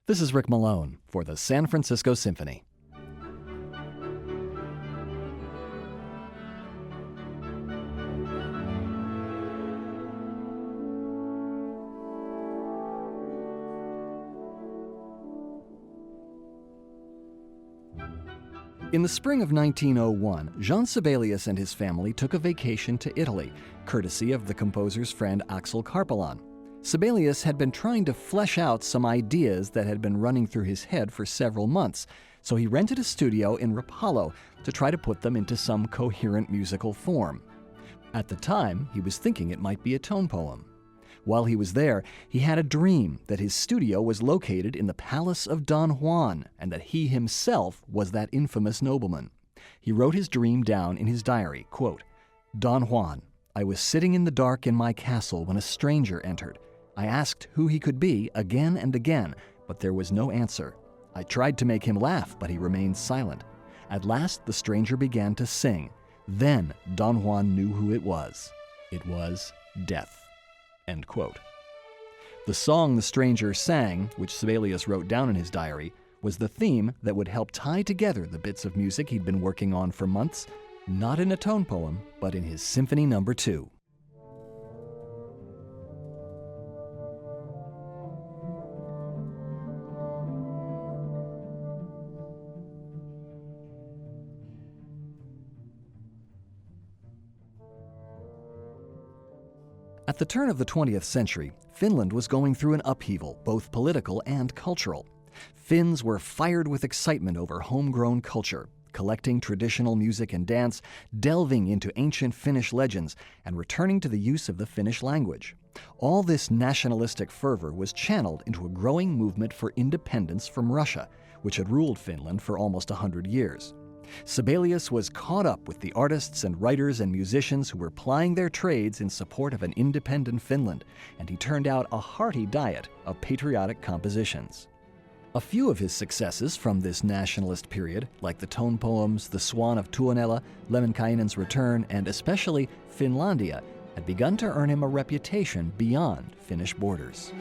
This is Rick Malone for the San Francisco Symphony. In the spring of 1901, Jean Sibelius and his family took a vacation to Italy, courtesy of the composer's friend Axel Karpelan. Sibelius had been trying to flesh out some ideas that had been running through his head for several months, so he rented a studio in Rapallo to try to put them into some coherent musical form. At the time, he was thinking it might be a tone poem. While he was there, he had a dream that his studio was located in the palace of Don Juan and that he himself was that infamous nobleman. He wrote his dream down in his diary, quote, "Don Juan, I was sitting in the dark in my castle when a stranger entered. I asked who he could be again and again, but there was no answer. I tried to make him laugh, but he remained silent. At last the stranger began to sing. Then Don Juan knew who it was. It was death." End quote. The song the stranger sang, which Sibelius wrote down in his diary, was the theme that would help tie together the bits of music he'd been working on for months, not in a tone poem, but in his Symphony No. 2. At the turn of the 20th century, Finland was going through an upheaval, both political and cultural. Finns were fired with excitement over homegrown culture, collecting traditional music and dance, delving into ancient Finnish legends, and returning to the use of the Finnish language. All this nationalistic fervor was channeled into a growing movement for independence from Russia, which had ruled Finland for almost 100 years. Sibelius was caught up with the artists and writers and musicians who were plying their trades in support of an independent Finland, and he turned out a hearty diet of patriotic compositions. A few of his successes from this nationalist period, like the tone poems The Swan of Tuonela, Lemminkainen's Return, and especially Finlandia, had begun to earn him a reputation beyond Finnish borders.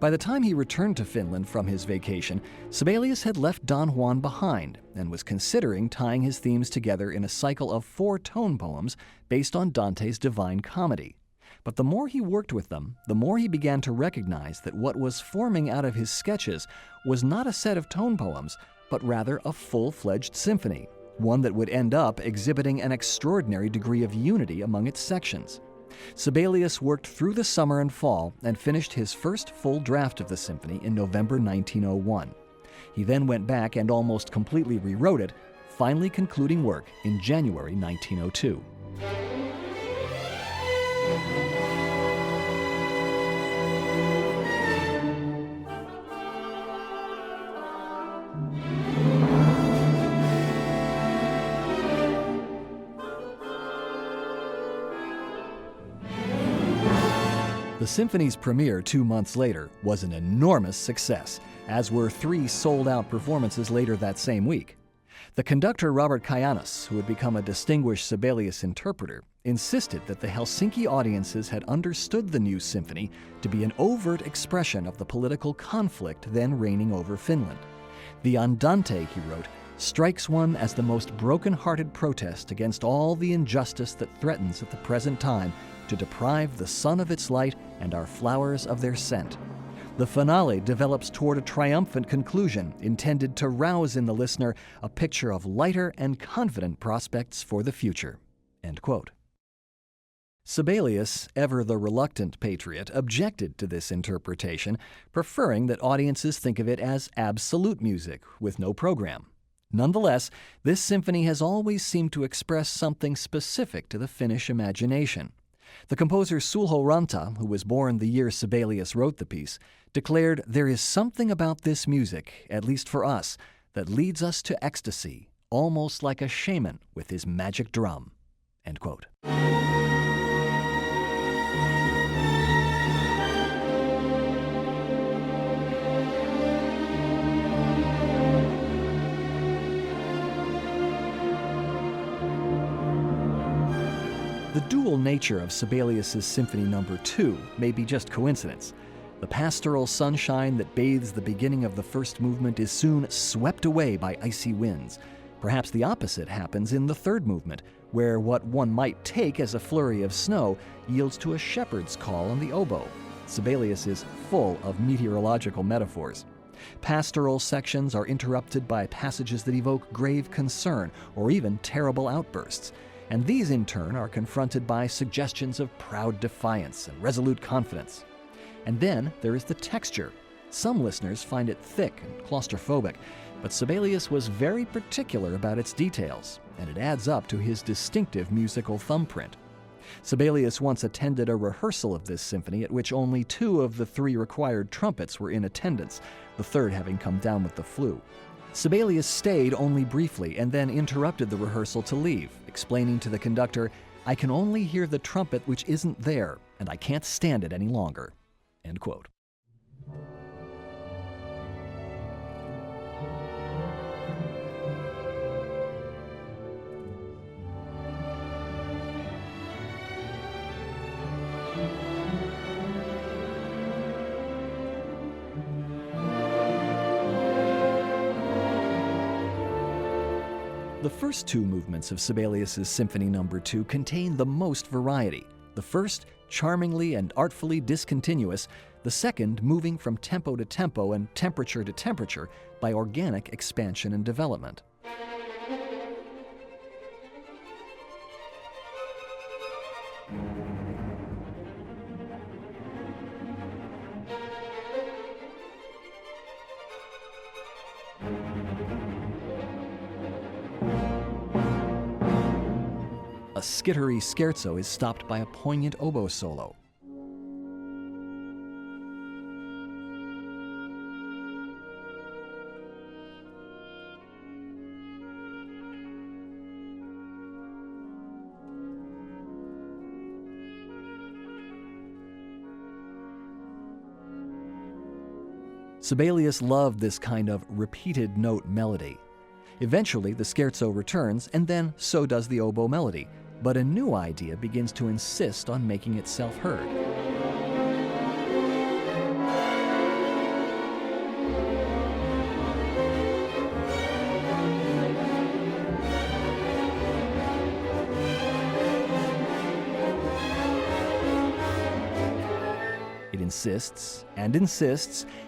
By the time he returned to Finland from his vacation, Sibelius had left Don Juan behind and was considering tying his themes together in a cycle of 4 tone poems based on Dante's Divine Comedy. But the more he worked with them, the more he began to recognize that what was forming out of his sketches was not a set of tone poems, but rather a full-fledged symphony, one that would end up exhibiting an extraordinary degree of unity among its sections. Sibelius worked through the summer and fall and finished his first full draft of the symphony in November 1901. He then went back and almost completely rewrote it, finally concluding work in January 1902. The symphony's premiere 2 months later was an enormous success, as were 3 sold-out performances later that same week. The conductor Robert Kajanis, who had become a distinguished Sibelius interpreter, insisted that the Helsinki audiences had understood the new symphony to be an overt expression of the political conflict then reigning over Finland. The Andante, he wrote, strikes one as the most broken-hearted protest against all the injustice that threatens at the present time to deprive the sun of its light and our flowers of their scent. The finale develops toward a triumphant conclusion intended to rouse in the listener a picture of lighter and confident prospects for the future." End quote. Sibelius, ever the reluctant patriot, objected to this interpretation, preferring that audiences think of it as absolute music with no program. Nonetheless, this symphony has always seemed to express something specific to the Finnish imagination. The composer Sulho Ranta, who was born the year Sibelius wrote the piece, declared, "There is something about this music, at least for us, that leads us to ecstasy, almost like a shaman with his magic drum." End quote. The dual nature of Sibelius's Symphony No. 2 may be just coincidence. The pastoral sunshine that bathes the beginning of the first movement is soon swept away by icy winds. Perhaps the opposite happens in the third movement, where what one might take as a flurry of snow yields to a shepherd's call on the oboe. Sibelius is full of meteorological metaphors. Pastoral sections are interrupted by passages that evoke grave concern or even terrible outbursts, and these in turn are confronted by suggestions of proud defiance and resolute confidence. And then there is the texture. Some listeners find it thick and claustrophobic, but Sibelius was very particular about its details, and it adds up to his distinctive musical thumbprint. Sibelius once attended a rehearsal of this symphony at which only 2 of the 3 required trumpets were in attendance, the third having come down with the flu. Sibelius stayed only briefly and then interrupted the rehearsal to leave, explaining to the conductor, "I can only hear the trumpet which isn't there, and I can't stand it any longer." End quote. The first 2 movements of Sibelius's Symphony No. 2 contain the most variety. The first, charmingly and artfully discontinuous, the second moving from tempo to tempo and temperature to temperature by organic expansion and development. A skittery scherzo is stopped by a poignant oboe solo. Sibelius loved this kind of repeated note melody. Eventually, the scherzo returns, and then so does the oboe melody. But a new idea begins to insist on making itself heard. It insists,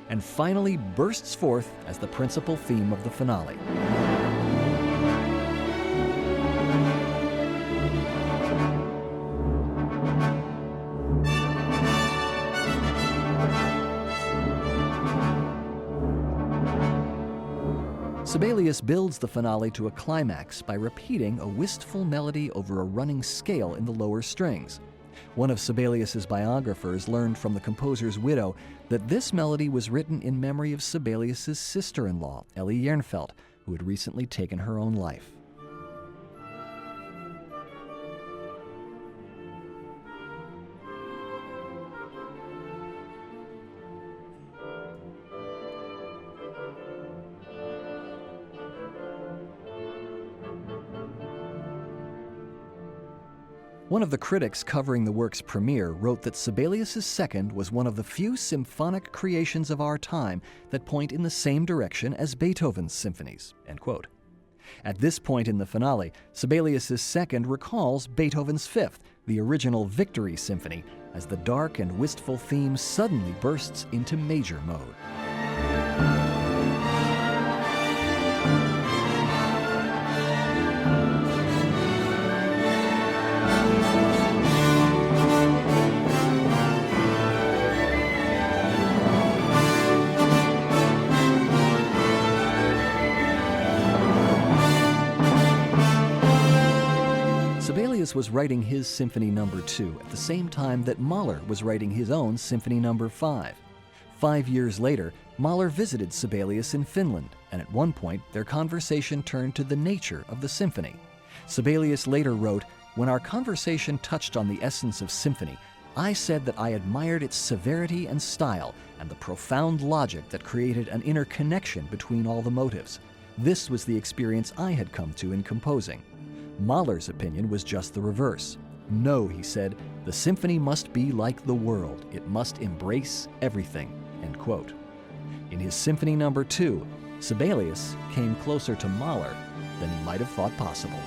and finally bursts forth as the principal theme of the finale. Sibelius builds the finale to a climax by repeating a wistful melody over a running scale in the lower strings. One of Sibelius's biographers learned from the composer's widow that this melody was written in memory of Sibelius's sister-in-law, Elly Jernfeldt, who had recently taken her own life. One of the critics covering the work's premiere wrote that Sibelius's Second was one of the few symphonic creations of our time that point in the same direction as Beethoven's symphonies, end quote. At this point in the finale, Sibelius's Second recalls Beethoven's Fifth, the original Victory Symphony, as the dark and wistful theme suddenly bursts into major mode. Sibelius was writing his Symphony No. 2 at the same time that Mahler was writing his own Symphony No. 5. 5 years later, Mahler visited Sibelius in Finland, and at one point their conversation turned to the nature of the symphony. Sibelius later wrote, "When our conversation touched on the essence of symphony, I said that I admired its severity and style and the profound logic that created an inner connection between all the motives. This was the experience I had come to in composing. Mahler's opinion was just the reverse. "No," he said, "the symphony must be like the world. It must embrace everything." End quote. In his Symphony No. 2, Sibelius came closer to Mahler than he might have thought possible.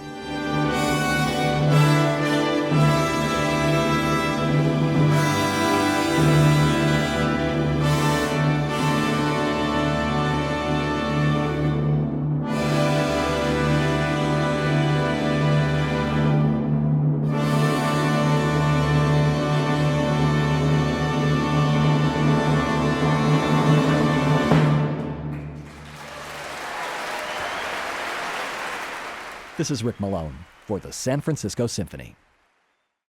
This is Rick Malone for the San Francisco Symphony.